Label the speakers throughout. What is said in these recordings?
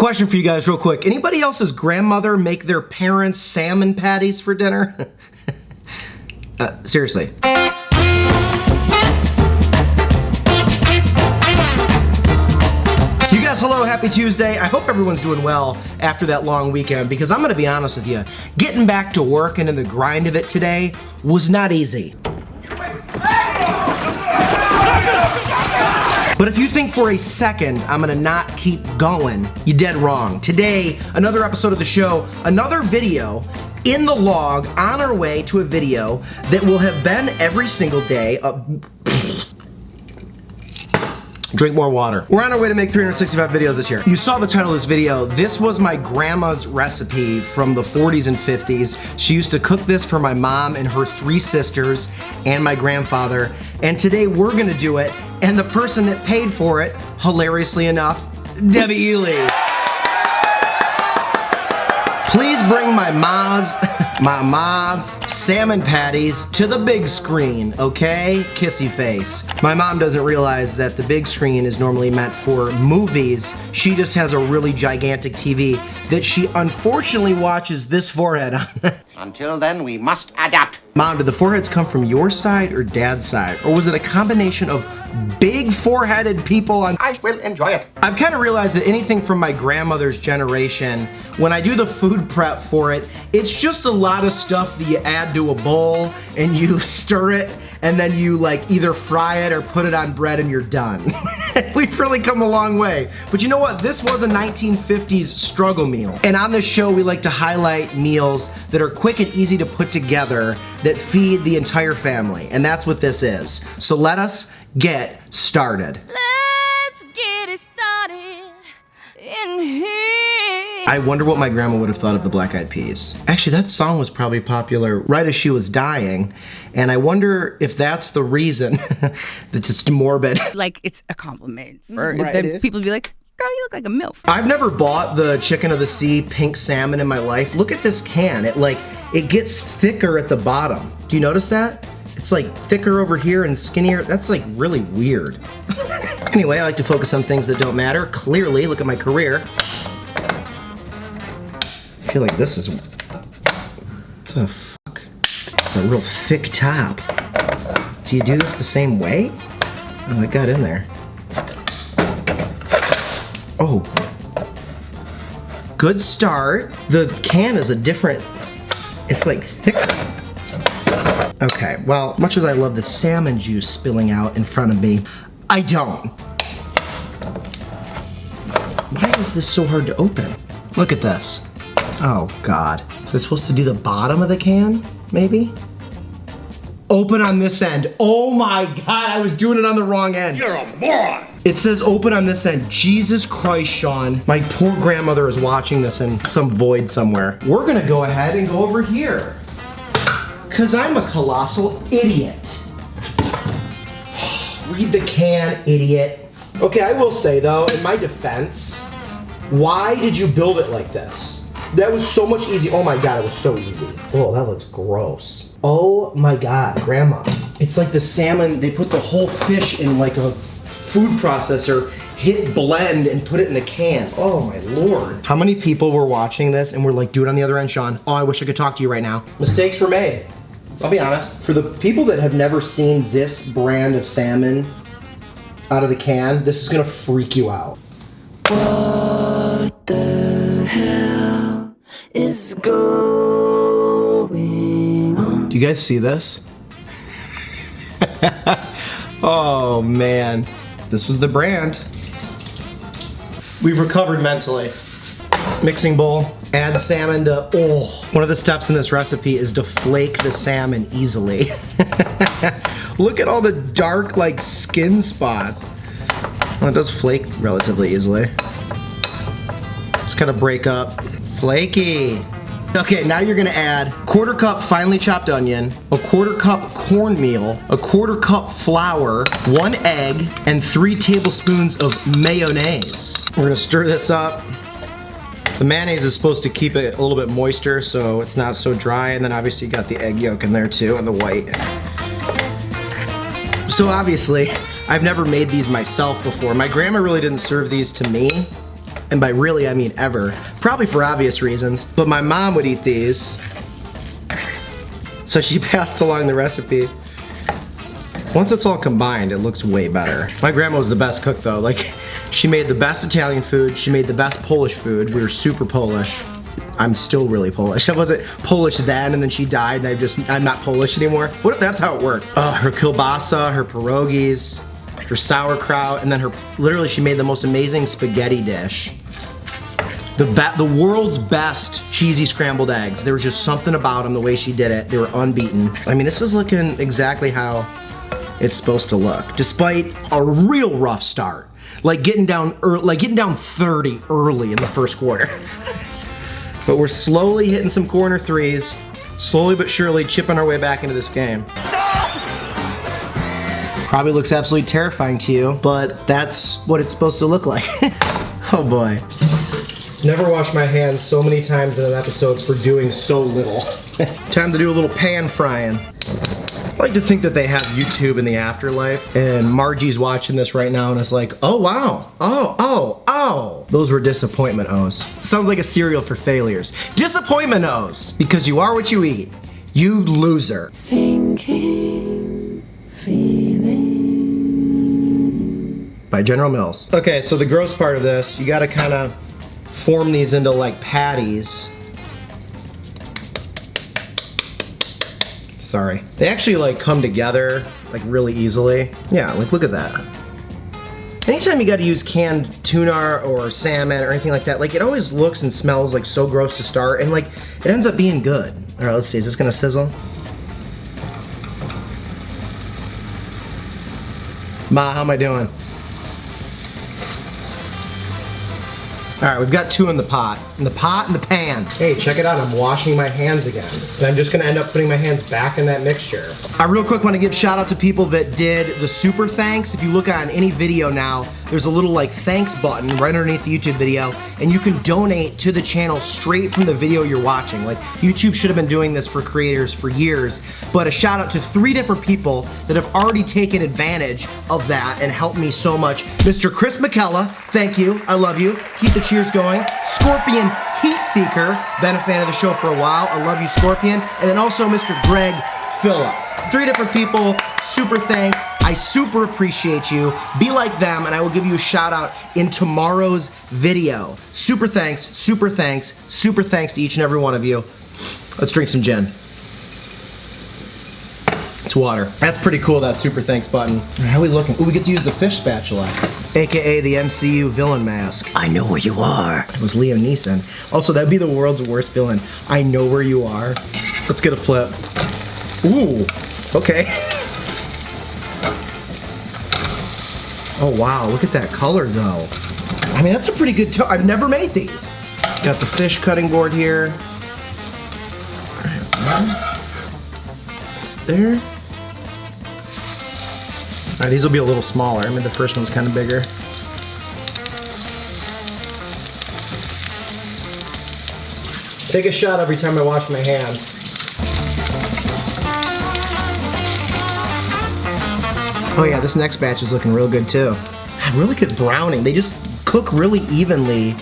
Speaker 1: Question for you guys real quick. Anybody else's grandmother make their parents salmon patties for dinner? Seriously. You guys, hello, happy Tuesday. I hope everyone's doing well after that long weekend, because I'm gonna be honest with you, getting back to work and in the grind of it today was not easy. But if you think for a second I'm gonna not keep going, you're dead wrong. Today, another episode of the show, another video in the log, on our way to a video that will have been every single day. Drink more water. We're on our way to make 365 videos this year. You saw the title of this video. This was my grandma's recipe from the 40s and 50s. She used to cook this for my mom and her 3 sisters and my grandfather. And today we're gonna do it. And the person that paid for it, hilariously enough, Debbie Ely. Please bring my ma's salmon patties to the big screen, okay? Kissy face. My mom doesn't realize that the big screen is normally meant for movies. She just has a really gigantic TV that she unfortunately watches this forehead on.
Speaker 2: Until then, we must adapt.
Speaker 1: Mom, did the foreheads come from your side or Dad's side? Or was it a combination of big foreheaded people on—
Speaker 2: I will enjoy it.
Speaker 1: I've kind of realized that anything from my grandmother's generation, when I do the food prep for it, it's just a lot of stuff that you add to a bowl and you stir it and then you like either fry it or put it on bread and you're done. We've really come a long way. But you know what? This was a 1950s struggle meal. And on this show, we like to highlight meals that are quick and easy to put together that feed the entire family. And that's what this is. So let us get started.
Speaker 3: Let's get it started in here.
Speaker 1: I wonder what my grandma would have thought of the Black Eyed Peas. Actually, that song was probably popular right as she was dying, and I wonder if that's the reason that it's morbid.
Speaker 3: Like, it's a compliment for
Speaker 1: Right,
Speaker 3: people to be like, girl, you look like a MILF.
Speaker 1: I've never bought the chicken of the sea pink salmon in my life. Look at this can. It gets thicker at the bottom. Do you notice that? It's like thicker over here and skinnier. That's like really weird. Anyway, I like to focus on things that don't matter. Clearly, look at my career. I feel like this is, what the fuck? It's a real thick top. Do you do this the same way? Oh, it got in there. Oh. Good start. The can is a different, it's like thicker. Okay, well, much as I love the salmon juice spilling out in front of me, I don't. Why is this so hard to open? Look at this. Oh God. So it's supposed to do the bottom of the can, maybe? Open on this end. Oh my God, I was doing it on the wrong end.
Speaker 2: You're a moron.
Speaker 1: It says open on this end. Jesus Christ, Sean. My poor grandmother is watching this in some void somewhere. We're gonna go ahead and go over here. Cause I'm a colossal idiot. Read the can, idiot. Okay, I will say though, in my defense, why did you build it like this? That was so much easy. Oh my God, it was so easy. Oh, that looks gross. Oh my God, Grandma. It's like the salmon, they put the whole fish in like a food processor, hit blend and put it in the can. Oh my Lord. How many people were watching this and were like, do it on the other end, Sean? Oh, I wish I could talk to you right now. Mistakes were made. I'll be honest. For the people that have never seen this brand of salmon out of the can, this is gonna freak you out.
Speaker 4: What the hell is going on?
Speaker 1: Do you guys see this? Oh man, this was the brand. We've recovered mentally. Mixing bowl, add salmon to, oh. One of the steps in this recipe is to flake the salmon easily. Look at all the dark like skin spots. Well, it does flake relatively easily. Just gotta break up. Flaky. Okay, now you're gonna add 1/4 cup finely chopped onion, 1/4 cup cornmeal, 1/4 cup flour, 1 egg, and 3 tablespoons of mayonnaise. We're gonna stir this up. The mayonnaise is supposed to keep it a little bit moister so it's not so dry, and then obviously you got the egg yolk in there too, and the white. So obviously, I've never made these myself before. My grandma really didn't serve these to me. And by really, I mean ever. Probably for obvious reasons. But my mom would eat these. So she passed along the recipe. Once it's all combined, it looks way better. My grandma was the best cook though. Like, she made the best Italian food. She made the best Polish food. We were super Polish. I'm still really Polish. I wasn't Polish then, and then she died, and I'm not Polish anymore. What if that's how it worked? Her kielbasa, her pierogies, her sauerkraut, and then literally she made the most amazing spaghetti dish. The world's best cheesy scrambled eggs. There was just something about them, the way she did it. They were unbeaten. I mean, this is looking exactly how it's supposed to look, despite a real rough start. Like getting down 30 early in the first quarter. But we're slowly hitting some corner threes, slowly but surely chipping our way back into this game. Probably looks absolutely terrifying to you, but that's what it's supposed to look like. Oh boy. Never washed my hands so many times in an episode for doing so little. Time to do a little pan frying. I like to think that they have YouTube in the afterlife, and Margie's watching this right now and is like, oh wow, oh. Those were disappointment O's. Sounds like a cereal for failures. Disappointment O's, because you are what you eat. You loser.
Speaker 4: Sinking feeling.
Speaker 1: By General Mills. Okay, so the gross part of this, you gotta kind of form these into like patties. Sorry. They actually like come together like really easily. Yeah, like look at that. Anytime you gotta use canned tuna or salmon or anything like that, like it always looks and smells like so gross to start, and like it ends up being good. All right, let's see, is this gonna sizzle? Ma, how am I doing? All right, we've got two in the pot. In the pot and the pan. Hey, check it out, I'm washing my hands again. And I'm just gonna end up putting my hands back in that mixture. I real quick wanna give shout out to people that did the super thanks. If you look on any video now, there's a little like thanks button right underneath the YouTube video, and you can donate to the channel straight from the video you're watching. Like, YouTube should have been doing this for creators for years, but a shout out to 3 different people that have already taken advantage of that and helped me so much. Mr. Chris McKella, thank you, I love you. Keep the cheers going. Scorpion Heat Seeker, been a fan of the show for a while. I love you, Scorpion. And then also Mr. Greg Phillips. 3 different people, super thanks. I super appreciate you. Be like them, and I will give you a shout out in tomorrow's video. Super thanks, super thanks, super thanks to each and every one of you. Let's drink some gin. It's water. That's pretty cool, that super thanks button. How are we looking? Ooh, we get to use the fish spatula. AKA the MCU villain mask. I know where you are. It was Liam Neeson. Also, that'd be the world's worst villain. I know where you are. Let's get a flip. Ooh, okay. Oh wow, look at that color though. I mean, that's a pretty good I've never made these. Got the fish cutting board here. There. All right, these will be a little smaller. I mean, the first one's kind of bigger. Take a shot every time I wash my hands. Oh yeah, this next batch is looking real good too. Really good browning. They just cook really evenly,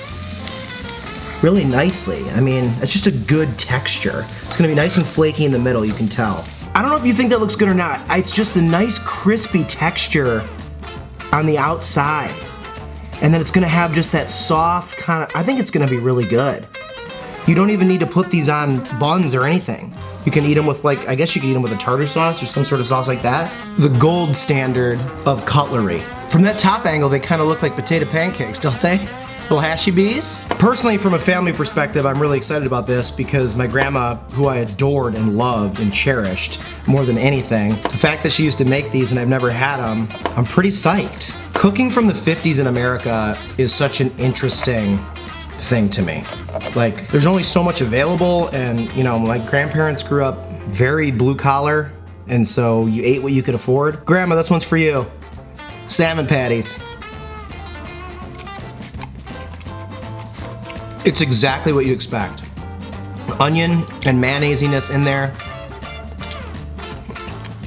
Speaker 1: really nicely. I mean, it's just a good texture. It's gonna be nice and flaky in the middle, you can tell. I don't know if you think that looks good or not. It's just a nice crispy texture on the outside. And then it's gonna have just that soft kind of, I think it's gonna be really good. You don't even need to put these on buns or anything. You can eat them with like, I guess you can eat them with a tartar sauce or some sort of sauce like that. The gold standard of cutlery. From that top angle, they kind of look like potato pancakes, don't they? Little hashy bees. Personally, from a family perspective, I'm really excited about this because my grandma, who I adored and loved and cherished more than anything, the fact that she used to make these and I've never had them, I'm pretty psyched. Cooking from the 50s in America is such an interesting thing to me. Like, there's only so much available, and you know, my grandparents grew up very blue collar, and so you ate what you could afford. Grandma, this one's for you. Salmon patties. It's exactly what you expect. Onion and mayonnaise-iness in there.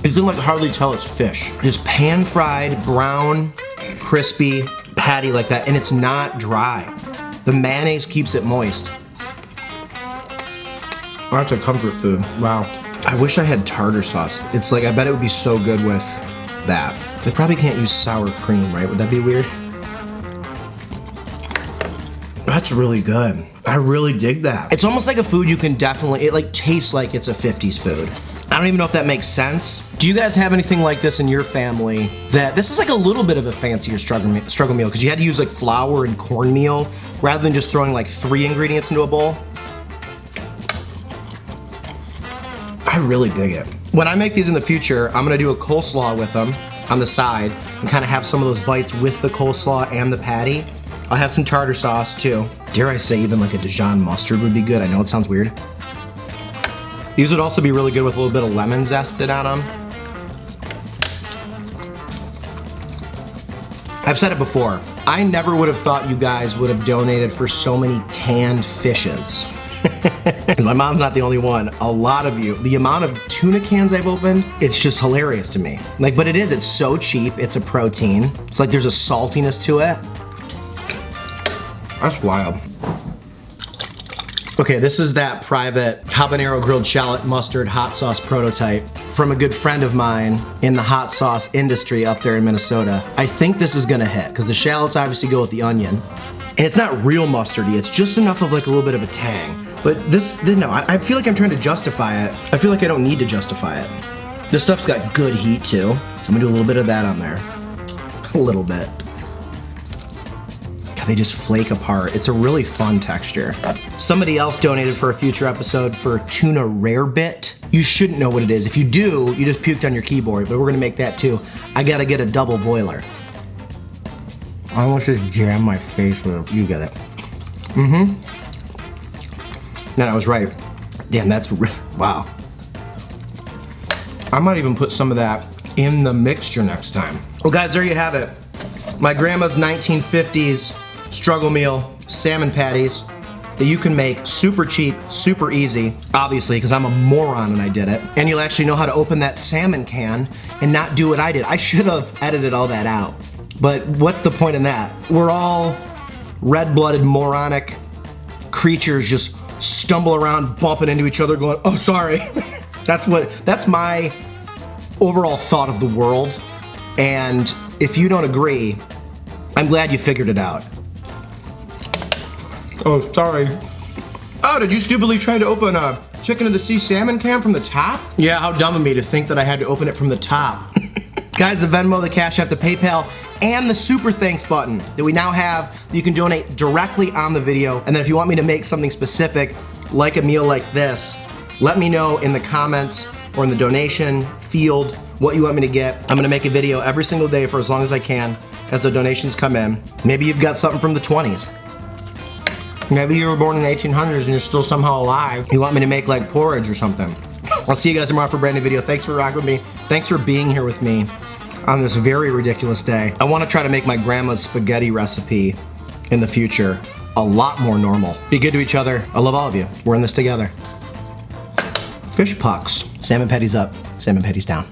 Speaker 1: You can like hardly tell it's fish. Just pan-fried, brown, crispy patty like that, and it's not dry. The mayonnaise keeps it moist. That's a comfort food. Wow. I wish I had tartar sauce. It's like, I bet it would be so good with that. They probably can't use sour cream, right? Would that be weird? That's really good. I really dig that. It's almost like a food you can definitely, it like tastes like it's a 50s food. I don't even know if that makes sense. Do you guys have anything like this in your family that, this is like a little bit of a fancier struggle meal because you had to use like flour and cornmeal rather than just throwing like 3 ingredients into a bowl? I really dig it. When I make these in the future, I'm gonna do a coleslaw with them on the side and kind of have some of those bites with the coleslaw and the patty. I'll have some tartar sauce too. Dare I say even like a Dijon mustard would be good. I know it sounds weird. These would also be really good with a little bit of lemon zested on them. I've said it before, I never would have thought you guys would have donated for so many canned fishes. My mom's not the only one. A lot of you, the amount of tuna cans I've opened, it's just hilarious to me. Like, but it's so cheap, it's a protein. It's like there's a saltiness to it. That's wild. Okay, this is that private habanero grilled shallot mustard hot sauce prototype from a good friend of mine in the hot sauce industry up there in Minnesota. I think this is gonna hit, because the shallots obviously go with the onion. And it's not real mustardy, it's just enough of like a little bit of a tang. But this, no, I feel like I'm trying to justify it. I feel like I don't need to justify it. This stuff's got good heat too, so I'm gonna do a little bit of that on there. A little bit. God, they just flake apart. It's a really fun texture. Somebody else donated for a future episode for tuna rare bit. You shouldn't know what it is. If you do, you just puked on your keyboard, but we're gonna make that too. I gotta get a double boiler. I almost just jammed my face with it. You get it. Mm-hmm. No, I was right. Damn, that's wow. I might even put some of that in the mixture next time. Well guys, there you have it. My grandma's 1950s struggle meal salmon patties that you can make super cheap, super easy, obviously, because I'm a moron and I did it. And you'll actually know how to open that salmon can and not do what I did. I should have edited all that out. But what's the point in that? We're all red-blooded, moronic creatures just stumble around bumping into each other going, oh, sorry. That's my overall thought of the world. And if you don't agree, I'm glad you figured it out. Oh, sorry. Oh, did you stupidly try to open a chicken of the sea salmon can from the top? Yeah, how dumb of me to think that I had to open it from the top. Guys, the Venmo, the CashApp, the PayPal, and the super thanks button that we now have that you can donate directly on the video. And then if you want me to make something specific, like a meal like this, let me know in the comments or in the donation field what you want me to get. I'm gonna make a video every single day for as long as I can as the donations come in. Maybe you've got something from the 20s. Maybe you were born in the 1800s and you're still somehow alive. You want me to make like porridge or something. I'll see you guys tomorrow for a brand new video. Thanks for rocking with me. Thanks for being here with me on this very ridiculous day. I wanna try to make my grandma's spaghetti recipe in the future a lot more normal. Be good to each other. I love all of you. We're in this together. Fish pucks. Salmon patties up, salmon patties down.